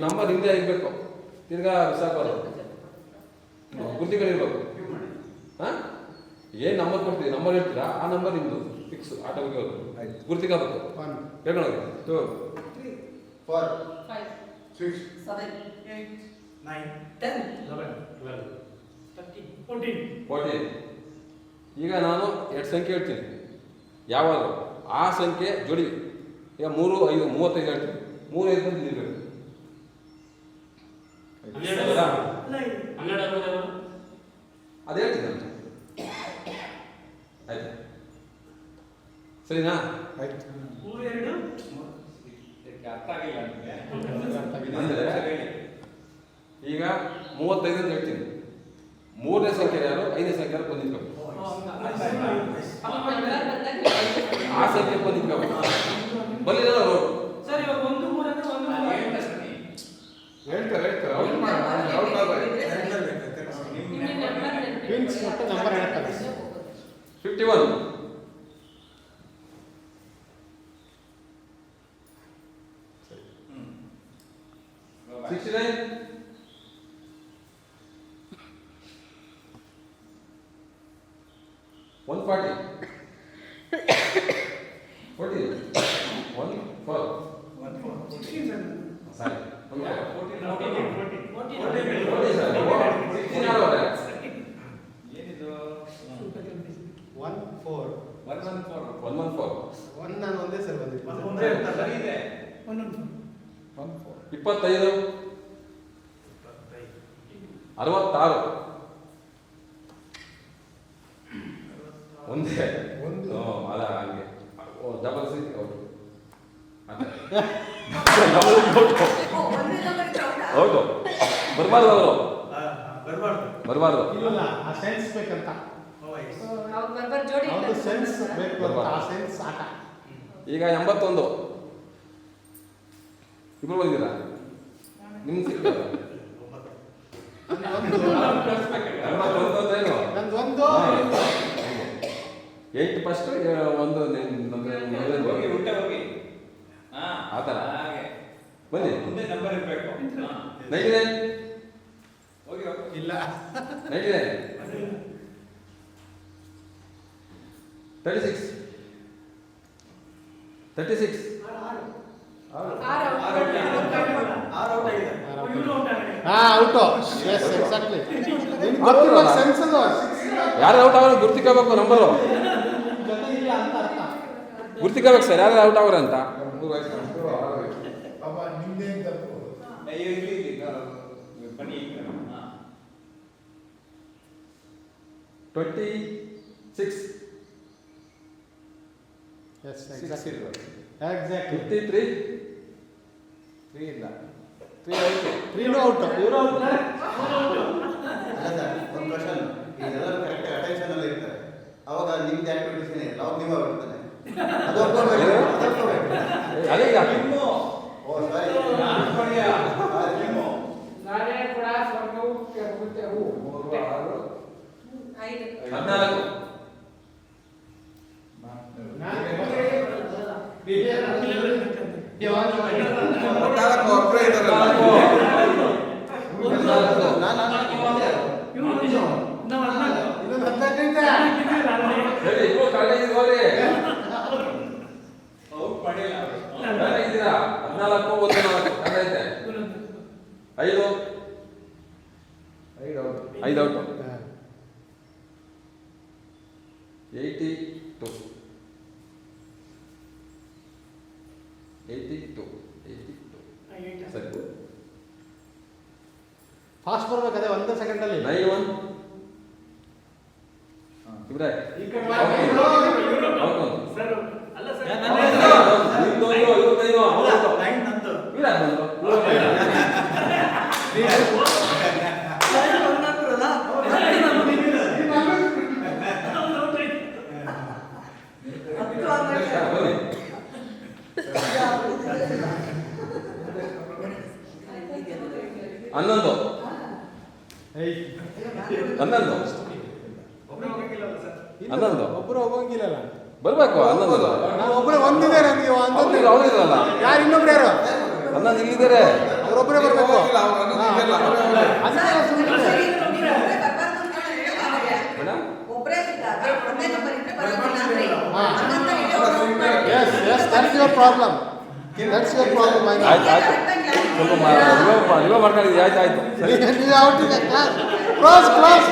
Number ಹಿಂದೆ ಇರಬೇಕು, ತಿರ್ಗಾ ಬಿಸಾಕೋದು, ಗುರ್ತಿಗಳಿರ್ಬೇಕು. ಹಾಂ, ಏನು ನಂಬರ್ ಕೊಡ್ತೀವಿ, ನಂಬರ್ ಹೇಳ್ತೀರಾ, ಆ ನಂಬರ್ ನಿಮ್ಮದು ಫಿಕ್ಸ್ ಆಟೋಗೆ ಹೋಗೋದು. ಗುರ್ತಿಗಬೇಕು ಹೇಳ್ಕೊಳ್ಳೋದು. 2 3 4 5 6 7 8 9 10 11 12 13 14. ಈಗ ನಾನು 2 ಸಂಖ್ಯೆ ಹೇಳ್ತೀನಿ, ಯಾವಾಗ ಆ ಸಂಖ್ಯೆ ಜೋಡಿ. ಈಗ 3 5 35 ಹೇಳ್ತೀನಿ, 3 5 ಅಂತ ನಿಲ್ಬೇಕು. ಅದು ಹೇಳ್ತೀನಿ ನಾನು. ಆಯ್ತು, ಸರಿನಾ? ಆಯ್ತು. ಈಗ 35 ಅಂತ ಹೇಳ್ತೀನಿ, 3ನೇ ಸಂಖ್ಯೆ ಯಾರು, 5ನೇ ಸಂಖ್ಯೆ ಯಾರು ಬಂದಿರ್ಬೇಕು. ಆ ಸಂಖ್ಯೆ ಬಂದಿರ್ಬೇಕು. ಬರಲಿಲ್ಲ ರೋಡ್ ಹೇಳ್ತಾರೆ 51 69 140 40 16 sorry 25 66 ಒಂದೇ ಅಲ್ಲ ಹಂಗೆ ಡಬಲ್ ಸಿ ಹೌದು ಬರಬಾರ್ದು, ಅವರು ಬರಬಾರ್ದು. ಈಗ 81 ಇಬ್ರು ಬಂದಿರಾ, ನಿಮ್ಗೆ ಸಿಗ್ತದೆ 8 ಫಸ್ಟ್ 1 ಆ ಥರ ಬನ್ನಿ. 99 ಇಲ್ಲ 99 36 ಯಾರು ಔಟ್ ಆಗೋರು ಗುರ್ತಿಕೋಬೇಕು, ನಂಬರು ಗುರ್ತಿಕೋಬೇಕು ಸರ್, ಯಾರು ಔಟ್ ಆಗೋರು ಅಂತ. 26 53 3 ಇಲ್ಲ 3 ಔಟ್. ಒಂದು ಕ್ವಶನ್, ಎಲ್ಲರೂ ಕರೆಕ್ಟ್ ಅಟೆನ್ಷನ್ ಅಲ್ಲಿ ಇರ್ತಾರೆ, ಅವಾಗ ನಿಮ್ದು ಆಕ್ಟಿವಿಟೀಸ್ ನಾವು ನೀವು ಆಗ್ಬಿಡ್ತಾನೆ. ಐದು ಔಟ್. 82 ಸರಿ, ಫಾಸ್ಟ್ ಬರ್ಬೇಕು, ಅದೇ 1 ಸೆಕೆಂಡ್ ಅಲ್ಲಿ. 91 ಇಬ್ರಾಯ್ ಹನ್ನೊಂದು ಒಬ್ಬರು ಹೋಗಂಗಿಲ್ಲ, ಬರ್ಬೇಕು. 11 ಒಬ್ಬರೇ ಒಂದಿದೆ, ನನಗೆ ಅವ್ರು ಇರಲ್ಲ, ಯಾರು ಇನ್ನೊಬ್ರು ಯಾರು 11 ಇಲ್ಲಿದ್ದಾರೆ. ಅವರೊಬ್ಬರೇ ಬರಬೇಕು ಹೋಗಿಲ್ಲ, ಅವ್ರು ಅನ್ನೋದು ಇದೆಯಲ್ಲ, ಅವರೇ ಹೋಗ್ಲಿ. ಅದಕ್ಕೆ ಸುಮ್ಮನೆ madam S yes that's your problem that's your problem ಆಯ್ತು ಆಯ್ತು ಸ್ವಲ್ಪ ರಿವೈವ್ ಮಾಡ್ಕೊಂಡಿದ್ದೀವಿ ಆಯ್ತು ಆಯ್ತು ನೀವು ಔಟಿಂಗ್ ಕ್ಲಾಸ್ ಕ್ಲಾಸ್ ಕ್ಲಾಸ್